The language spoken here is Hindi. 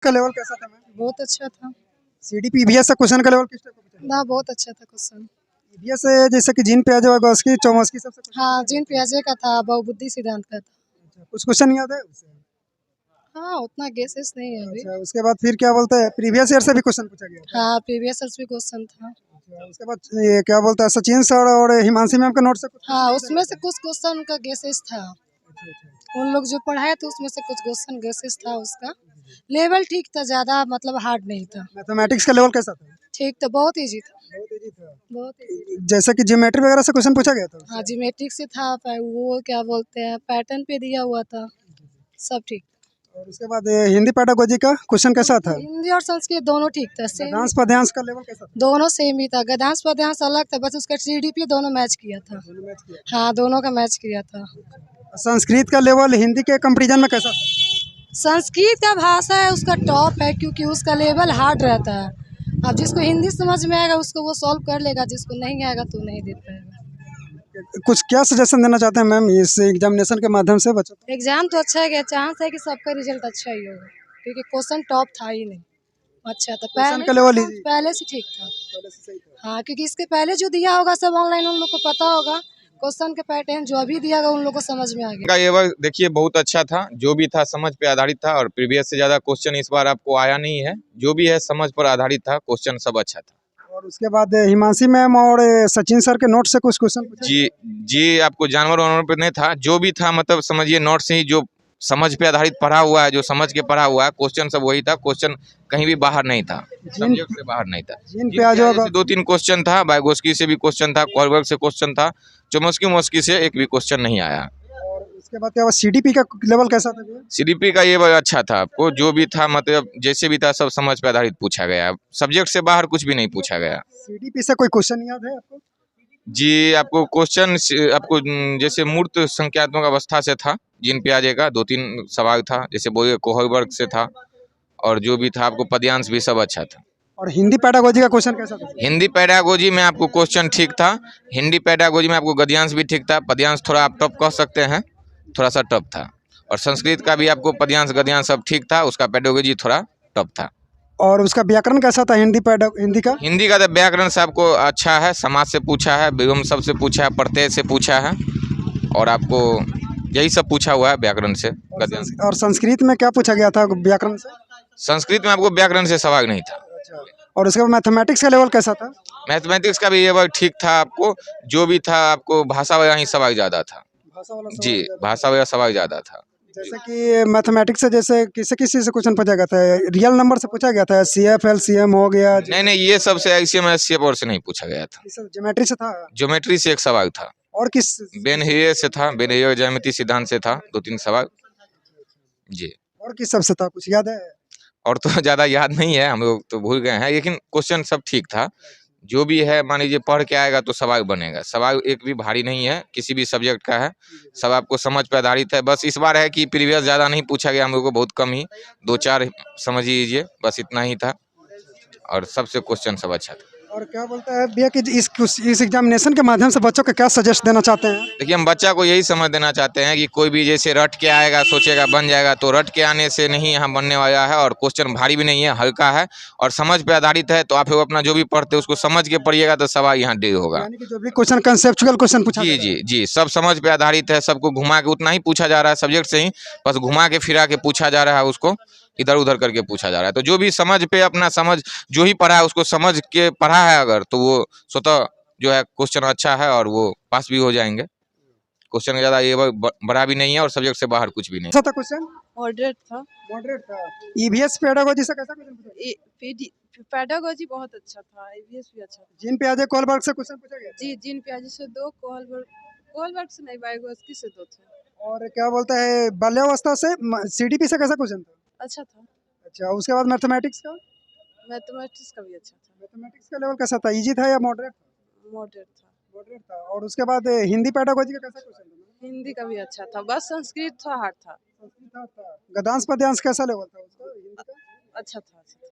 का लेवल कैसा था मैम? बहुत अच्छा था। सीडीपी ईवीएस से क्वेश्चन का लेवल किस टाइप का पूछा गया? ना बहुत अच्छा था क्वेश्चन। ईवीएस से जैसे कि जीन प्याजे वागोस्की चोमस्की सबसे क्वेश्चन हाँ, पूछा गया जीन पियाजे का था, बहुबुद्धि सिद्धांत का था। अच्छा, कुछ क्वेश्चन याद है उससे? हाँ, उतना गेसेस नहीं है अभी। अच्छा, उसके बाद फिर क्या बोलते हैं प्रीवियस ईयर से भी क्वेश्चन पूछा गया था? हाँ, प्रीवियस भी क्वेश्चन था। अच्छा, उसके बाद ये क्या बोलता है सचिन सर और हिमांशी मैम का नोट से कुछ हाँ, क्वेश्चन उसमें से कुछ क्वेश्चन उनका गेसेस था। अच्छा अच्छा उन लोग जो पढ़ाए थे उसमें से कुछ क्वेश्चन गेसेस था उसका। लेवल ठीक था, ज्यादा मतलब हार्ड नहीं था। मैथमेटिक्स का लेवल कैसा था? ठीक था, बहुत इजी था। बहुत इजी था। बहुत इजी। जैसे कि ज्योमेट्री वगैरह से क्वेश्चन पूछा गया था उससे? हाँ, ज्योमेट्रिक से था, वो क्या बोलते हैं पैटर्न पे दिया हुआ था। सब ठीक। और उसके बाद ये हिंदी पेडागोजी का क्वेश्चन कैसा था? हिंदी और संस्कृत दोनों ठीक था, सेम। गद्यांश पद्यांश का लेवल कैसा था? दोनों सेम ही था। गद्यांश पद्यांश अलग था, बस उसका जीडीपी दोनों मैच किया था। दोनों मैच किया। हाँ, दोनों का मैच किया था। संस्कृत का लेवल हिंदी के कंपैरिजन में कैसा था? संस्कृत का भाषा है उसका टॉप है, क्योंकि उसका लेवल हार्ड रहता है। अब जिसको हिंदी समझ में आएगा उसको वो सॉल्व कर लेगा, जिसको नहीं आएगा तो नहीं दे पाएगा। कुछ क्या सजेशन देना चाहते हैं मैम इस एग्जामिनेशन के माध्यम से बच्चों को? एग्जाम तो अच्छा है, चांस है कि सबका रिजल्ट अच्छा ही होगा, क्योंकि क्वेश्चन टॉप था ही नहीं। अच्छा था, क्वेश्चन का लेवल पहले से ठीक था। पहले से सही था। हाँ, क्योंकि इसके पहले जो दिया होगा सब ऑनलाइन उन लोग को पता होगा। क्वेश्चन के पैटर्न जो अभी दिया होगा उन लोग को समझ में आ गया। का ये वर्क देखिए बहुत अच्छा था, जो भी था समझ पे आधारित था और प्रीवियस से ज्यादा क्वेश्चन इस बार आपको आया नहीं है। जो भी है समझ पर आधारित था, क्वेश्चन सब अच्छा था। और उसके बाद हिमांशी मैम और सचिन सर के नोट से कुछ क्वेश्चन पूछा जी जी, आपको जानवर वानवर पे नहीं था, जो भी था मतलब समझिए नोट से ही जो समझ पे आधारित पढ़ा हुआ है, जो समझ के पढ़ा हुआ है क्वेश्चन सब वही था। क्वेश्चन कहीं भी बाहर नहीं था, सब्जेक्ट से बाहर नहीं था। जिन जिन प्याजों प्याजे से 2-3 क्वेश्चन था, वाइगोस्की से भी क्वेश्चन था, कोलबर्ग से क्वेश्चन था, चोमस्की मोस्की से एक भी क्वेश्चन नहीं आया। और उसके बाद क्या सीडीपी का लेवल कैसा था भैया? सीडीपी का ये वर्क अच्छा था, आपको जो भी था मतलब जैसे भी था सब समझ पे आधारित पूछा गया, सब्जेक्ट से बाहर कुछ भी नहीं पूछा गया। सीडीपी से कोई क्वेश्चन याद है आपको? जी, आपको क्वेश्चन आपको जैसे मूर्त संख्यात्मक अवस्था से था, जिन प्याजे का 2-3 सवाल था, जैसे बोलिए कोहलबर्ग से था, और जो भी था आपको पद्यांश भी सब अच्छा था। और हिंदी पेडागोजी का क्वेश्चन कैसा था? हिंदी पेडागोजी में आपको क्वेश्चन ठीक था। हिंदी पेडागोजी में आपको गद्यांश भी ठीक था, पद्यांश थोड़ा आप टफ कह सकते हैं, थोड़ा सा टफ था। और संस्कृत का भी आपको पद्यांश गद्यांश सब ठीक था, उसका पेडागोजी थोड़ा टफ था। और उसका व्याकरण कैसा था हिंदी का? हिंदी का तो व्याकरण से आपको अच्छा है, समाज से पूछा है, विगम सब से पूछा है, प्रत्यय से पूछा है, और आपको यही सब पूछा हुआ है व्याकरण से। गद्यांश और संस्कृत में क्या पूछा गया था व्याकरण से? संस्कृत में आपको व्याकरण से सवाल नहीं था। और उसके बाद मैथमेटिक्स का लेवल कैसा था? मैथमेटिक्स का भी ये वर्क ठीक था, आपको जो भी था आपको भाषा वाला ही सवाल ज्यादा था। भाषा वाला जी, भाषा वाला सवाल ज्यादा था। जैसे कि मैथमेटिक्स से जैसे किसी किसी से क्वेश्चन पूछा गया था, रियल नंबर से पूछा गया था, सीएफ एलसीएम हो गया, नहीं, ये सबसे आईसीएम एससीएफ और से नहीं पूछा गया था। ज्योमेट्री से था। ज्योमेट्री से एक सवाल था, और किस? बेन-हियर से था, बेन-हियर ज्यामिति सिद्धांत से था 2-3 सवाल। जी, और किस सबसे था कुछ याद है? और तो ज्यादा याद नहीं है, हम लोग तो भूल गए हैं, लेकिन क्वेश्चन सब ठीक था। जो भी है मान लीजिए पढ़ के आएगा तो सवाल बनेगा, सवाल एक भी भारी नहीं है, किसी भी सब्जेक्ट का है, सब आपको समझ पे आधारित है। बस इस बार है कि प्रीवियस ज़्यादा नहीं पूछा गया हम लोग को, बहुत कम ही 2-4 समझ लीजिए, बस इतना ही था, और सबसे क्वेश्चन सब अच्छा था। और क्या बोलता है भैया कि इस एग्जामिनेशन के माध्यम से बच्चों को क्या सजेस्ट देना चाहते हैं? देखिए हम बच्चा को यही समझ देना चाहते हैं कि कोई भी जैसे रट के आएगा सोचेगा बन जाएगा, तो रट के आने से नहीं यहाँ बनने वाला है, और क्वेश्चन भारी भी नहीं है, हल्का है और समझ पे आधारित है। तो आप लोग अपना जो भी पढ़ते उसको समझ के पढ़िएगा तो सवाल यहाँ डे होगा। यानी कि जो भी क्वेश्चन कंसेप्चुअल क्वेश्चन पूछा जी जी जी, सब समझ पे आधारित है, सबको घुमा के उतना ही पूछा जा रहा है सब्जेक्ट से ही, बस घुमा के फिरा के पूछा जा रहा है, उसको इधर उधर करके पूछा जा रहा है। तो जो भी समझ पे अपना समझ जो ही पढ़ा है उसको समझ के पढ़ा है अगर, तो वो स्वतः जो है क्वेश्चन अच्छा है और वो पास भी हो जाएंगे। क्वेश्चन ज्यादा ये बड़ा भी नहीं है और सब्जेक्ट से बाहर कुछ भी नहीं। कैसा था क्वेश्चन? मॉडरेट था। मॉडरेट था। ईवीएस पेडागोजी से कैसा क्वेश्चन पूछा? पेडागोजी बहुत अच्छा था, ईवीएस भी अच्छा था। जिन प्याजे कोलबर्ग से क्वेश्चन पूछा गया था? जी, जीन पियाजे से 2, कोहलबर्ग से नहीं, वाइगोस्की से 2 थे। और क्या बोलता है बाल्यावस्था से सीडीपी से कैसा क्वेश्चन था? अच्छा था। अच्छा, उसके बाद मैथमेटिक्स का? मैथमेटिक्स का भी अच्छा था। मैथमेटिक्स का लेवल कैसा था, इजी था या मॉडरेट? मॉडरेट था। मॉडरेट था। और उसके बाद हिंदी पेडागोजी का कैसा क्वेश्चन था? हिंदी का भी अच्छा था, बस संस्कृत थोड़ा हार्ड था। संस्कृत था। गद्यांश पद्यांश कैसा लेवल था उसका हिंदी का? अच्छा था।